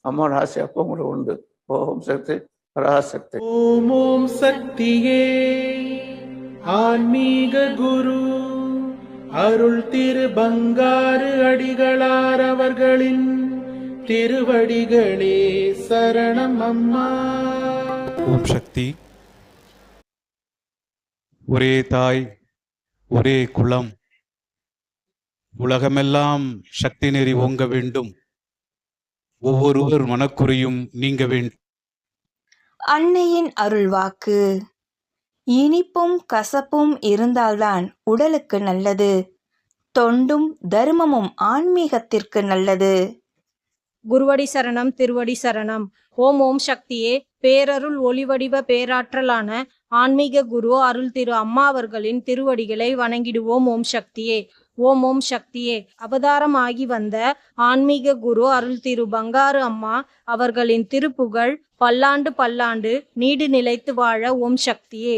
அம்மா ராசி அப்போ உங்களுக்கு உண்டு. ஓம் சக்தி பராசக்தி. ஓம் ஓம் சக்தியே ஆன்மீக குரு அருள் திரு பங்காரு அடிகளார் அவர்களின் திருவடிகளே சரணம் அம்மா. ஓம் சக்தி. ஒரே தாய் ஒரே குலம், உலகமெல்லாம் சக்தி நெறி ஓங்க வேண்டும், ஒவ்வொருவர் மனக்குறையும் நீங்க வேண்டும். அன்னையின் அருள்வாக்கு. இனிப்பும் கசப்பும் இருந்தால்தான் உடலுக்கு நல்லது. தொண்டும் தர்மமும் ஆன்மீகத்திற்கு நல்லது. குருவடி சரணம், திருவடி சரணம். ஓம் ஓம் சக்தியே. பேரருள் ஒளிவடிவ பேராற்றலான ஆன்மீக குரு அருள் திரு அம்மா அவர்களின் திருவடிகளை வணங்கிடுவோம். ஓம் சக்தியே. ஓம் ஓம் சக்தியே. அவதாரம் ஆகி வந்த ஆன்மீக குரு அருள் திரு பங்காரு அம்மா அவர்களின் திருப்புகழ் பல்லாண்டு பல்லாண்டு நீடு நிலைத்து வாழ. ஓம் சக்தியே.